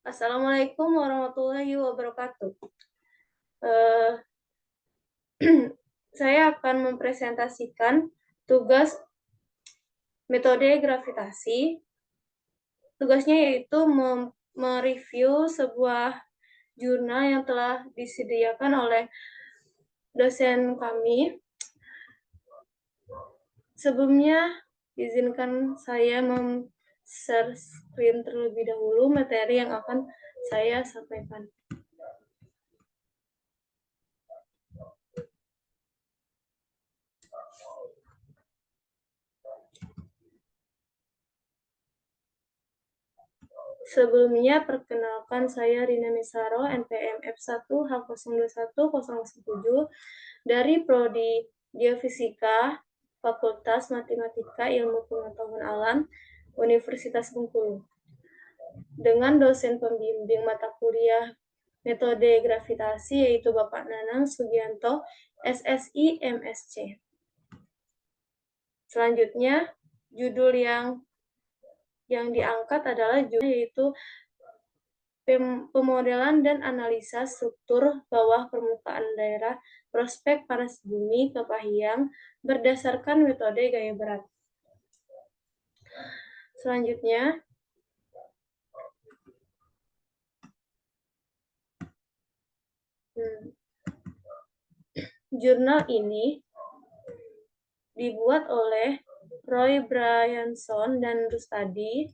Assalamualaikum warahmatullahi wabarakatuh. Eh, saya akan mempresentasikan tugas metode gravitasi. Tugasnya yaitu mereview sebuah jurnal yang telah disediakan oleh dosen kami. Sebelumnya, izinkan saya share screen terlebih dahulu materi yang akan saya sampaikan. Sebelumnya, perkenalkan saya Rina Misaro, NPM F1 H021 dari Prodi Geofisika, Fakultas Matematika Ilmu Pengetahuan Alam, Universitas Bengkulu. Dengan dosen pembimbing mata kuliah metode gravitasi yaitu Bapak Nanang Sugianto, SSI MSc. Selanjutnya, judul yang diangkat adalah yaitu pemodelan dan analisa struktur bawah permukaan daerah prospek panas bumi Kepahyang berdasarkan metode gaya berat. Selanjutnya, jurnal ini dibuat oleh Roy Bryanson dan Rustadi.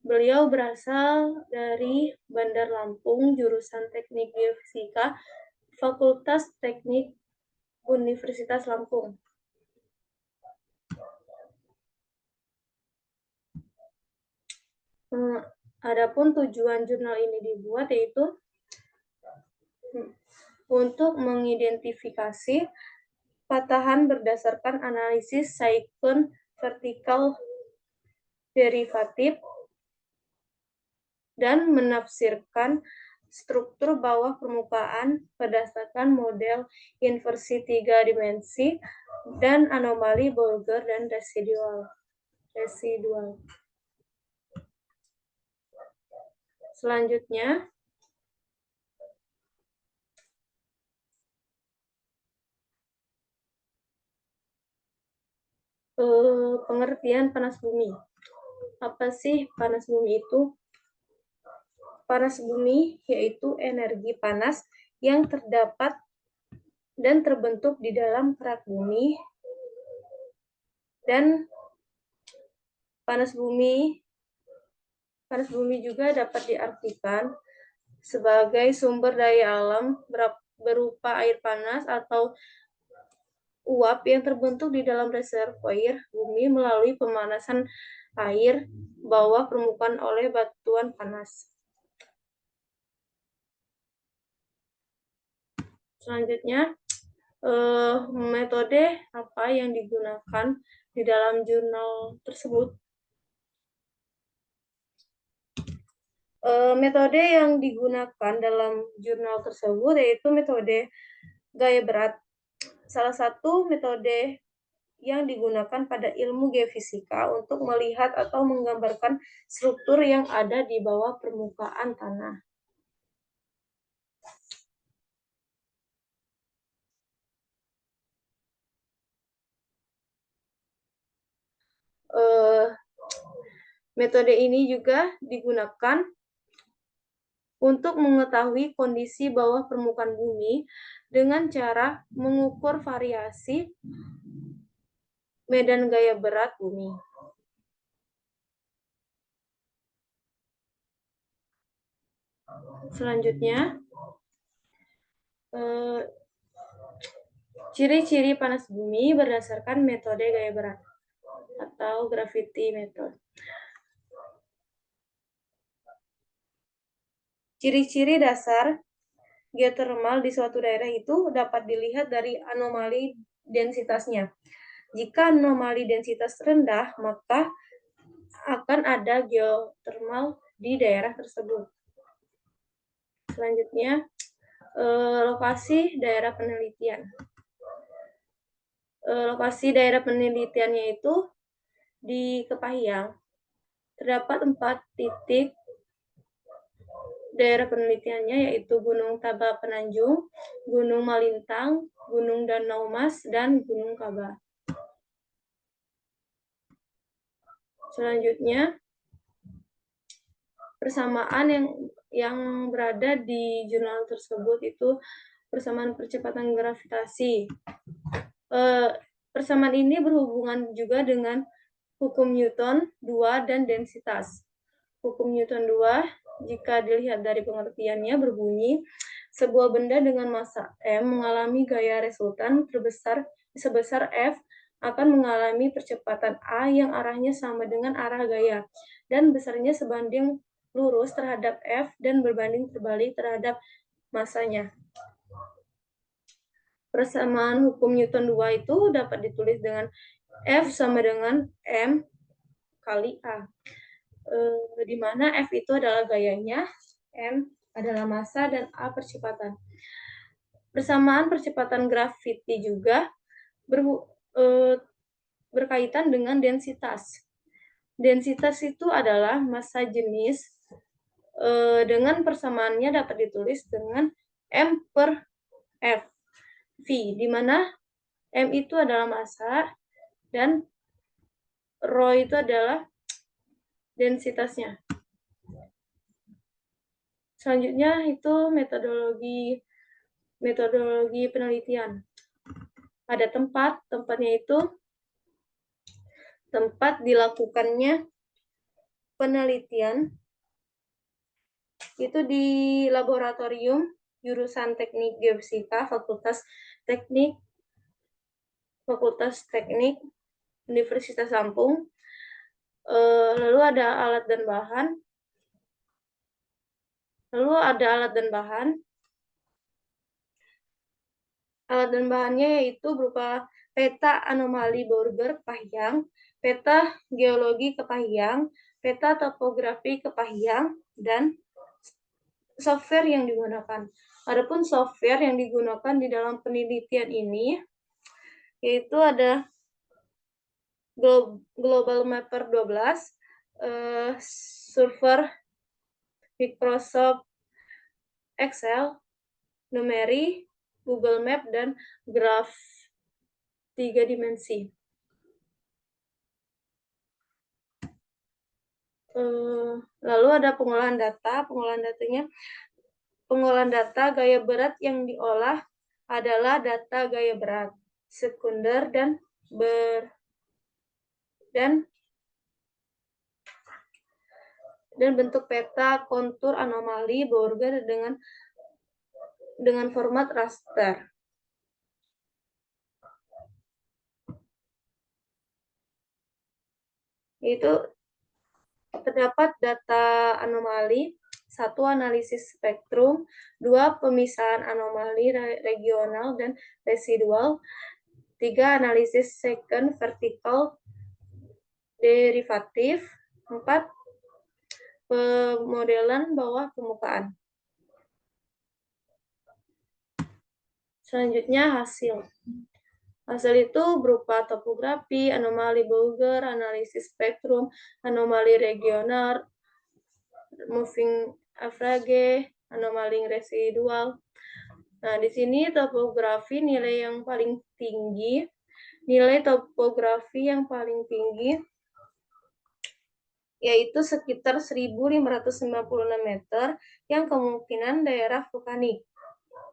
Beliau berasal dari Bandar Lampung, jurusan Teknik Geofisika, Fakultas Teknik Universitas Lampung. Adapun tujuan jurnal ini dibuat yaitu untuk mengidentifikasi patahan berdasarkan analisis Saiken vertikal derivatif dan menafsirkan struktur bawah permukaan berdasarkan model inversi 3 dimensi dan anomali Bolger dan residual. Selanjutnya, pengertian panas bumi. Apa sih panas bumi itu? Panas bumi yaitu energi panas yang terdapat dan terbentuk di dalam kerak bumi, dan panas bumi juga dapat diartikan sebagai sumber daya alam berupa air panas atau uap yang terbentuk di dalam reservoir bumi melalui pemanasan air bawah permukaan oleh batuan panas. Selanjutnya, metode apa yang digunakan di dalam jurnal tersebut? Metode yang digunakan dalam jurnal tersebut yaitu metode gaya berat. Salah satu metode yang digunakan pada ilmu geofisika untuk melihat atau menggambarkan struktur yang ada di bawah permukaan tanah. Metode ini juga digunakan untuk mengetahui kondisi bawah permukaan bumi dengan cara mengukur variasi medan gaya berat bumi. Selanjutnya, ciri-ciri panas bumi berdasarkan metode gaya berat atau gravity method. Ciri-ciri dasar geotermal di suatu daerah itu dapat dilihat dari anomali densitasnya. Jika anomali densitas rendah, maka akan ada geotermal di daerah tersebut. Selanjutnya, lokasi daerah penelitian. Lokasi daerah penelitiannya itu di Kepahyang. Terdapat 4 titik Daerah penelitiannya yaitu Gunung Taba Penanjung, Gunung Malintang, Gunung Danau Mas, dan Gunung Kaba. Selanjutnya, persamaan yang berada di jurnal tersebut itu persamaan percepatan gravitasi. Persamaan ini berhubungan juga dengan hukum Newton 2 dan densitas. Hukum Newton 2, jika dilihat dari pengertiannya, berbunyi, sebuah benda dengan massa m mengalami gaya resultan terbesar sebesar F akan mengalami percepatan A yang arahnya sama dengan arah gaya, dan besarnya sebanding lurus terhadap F dan berbanding terbalik terhadap massanya. Persamaan hukum Newton 2 itu dapat ditulis dengan F sama dengan M kali A. Di mana F itu adalah gayanya, M adalah massa, dan A percepatan. Persamaan percepatan graviti juga berkaitan dengan densitas. Densitas itu adalah massa jenis dengan persamaannya dapat ditulis dengan M per F V, di mana M itu adalah massa dan Rho itu adalah densitasnya. Selanjutnya itu metodologi penelitian. Ada tempatnya itu tempat dilakukannya penelitian itu di laboratorium jurusan Teknik Geofisika, Fakultas Teknik Universitas Lampung. Lalu ada alat dan bahan. Alat dan bahannya yaitu berupa peta anomali Borger-Kepahyang, peta geologi Kepahyang, peta topografi Kepahyang, dan software yang digunakan. Adapun software yang digunakan di dalam penelitian ini yaitu ada Global Mapper 12, Server Microsoft Excel, Numeri, Google Map, dan Graph 3 dimensi. Lalu ada pengolahan data. Pengolahan data gaya berat yang diolah adalah data gaya berat sekunder dan bentuk peta kontur anomali Borger dengan format raster. Itu terdapat data anomali, 1 analisis spektrum, 2 pemisahan anomali regional dan residual, 3 analisis second vertical derivatif, 4 pemodelan bawah permukaan. Selanjutnya hasil. Hasil itu berupa topografi, anomali Borger, analisis spektrum, anomali regional, moving average, anomali residual. Nah, di sini topografi nilai topografi yang paling tinggi yaitu sekitar 1.596 meter yang kemungkinan daerah vulkanik.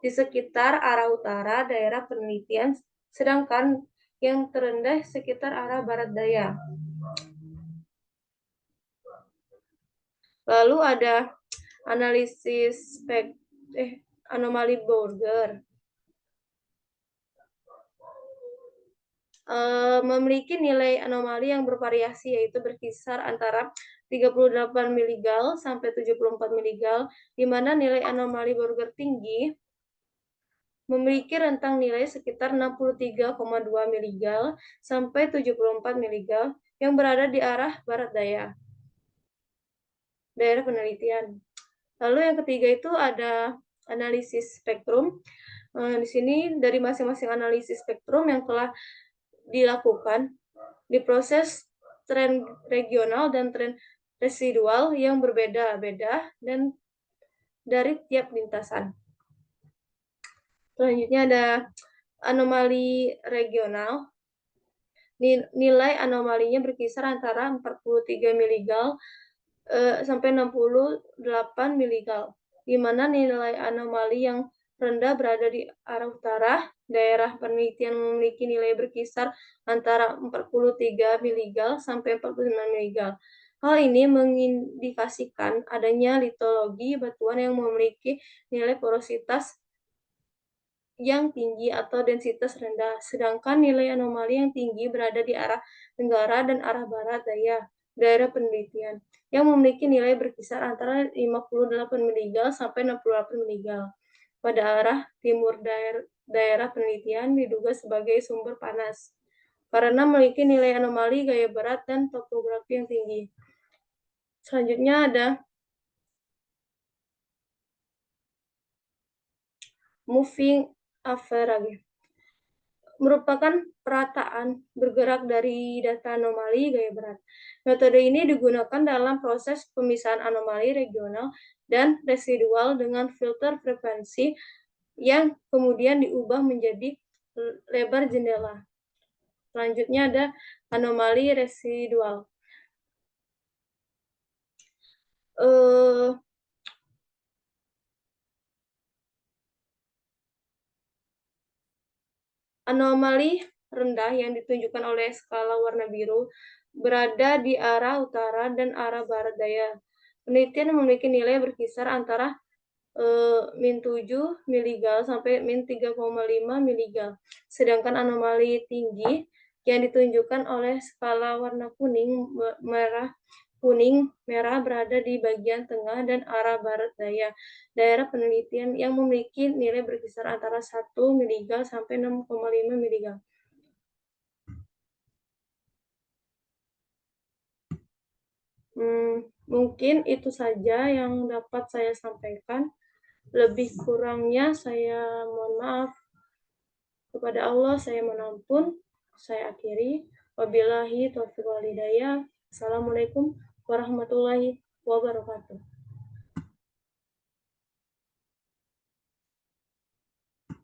Di sekitar arah utara daerah penelitian, sedangkan yang terendah sekitar arah barat daya. Lalu ada analisis anomali Borger. Memiliki nilai anomali yang bervariasi, yaitu berkisar antara 38 miligal sampai 74 miligal, di mana nilai anomali Borger tinggi memiliki rentang nilai sekitar 63,2 miligal sampai 74 miligal yang berada di arah barat daya daerah penelitian. Lalu yang ketiga itu ada analisis spektrum. Di sini dari masing-masing analisis spektrum yang telah dilakukan diproses tren regional dan tren residual yang berbeda-beda dan dari tiap lintasan. Selanjutnya ada anomali regional. Nilai anomalinya berkisar antara 43 miligal sampai 68 miligal, di mana nilai anomali yang rendah berada di arah utara. Daerah penelitian memiliki nilai berkisar antara 43 miligal sampai 49 miligal. Hal ini mengindikasikan adanya litologi batuan yang memiliki nilai porositas yang tinggi atau densitas rendah, sedangkan nilai anomali yang tinggi berada di arah tenggara dan arah barat daya daerah penelitian, yang memiliki nilai berkisar antara 58 miligal sampai 68 miligal. Pada arah timur daerah penelitian diduga sebagai sumber panas, karena memiliki nilai anomali gaya berat dan topografi yang tinggi. Selanjutnya ada moving average, merupakan perataan bergerak dari data anomali gaya berat. Metode ini digunakan dalam proses pemisahan anomali regional dan residual dengan filter frekuensi yang kemudian diubah menjadi lebar jendela. Selanjutnya ada anomali residual. Anomali rendah yang ditunjukkan oleh skala warna biru berada di arah utara dan arah barat daya. Penelitian memiliki nilai berkisar antara min 7 miligal sampai min 3,5 miligal. Sedangkan anomali tinggi yang ditunjukkan oleh skala warna kuning, merah berada di bagian tengah dan arah barat daya daerah penelitian yang memiliki nilai berkisar antara 1 miligal sampai 6,5 miligal. Mungkin itu saja yang dapat saya sampaikan. Lebih kurangnya saya mohon maaf. Kepada Allah saya mohon ampun. Saya akhiri. Wabillahi taufiq wal hidayah. Assalamualaikum warahmatullahi wabarakatuh.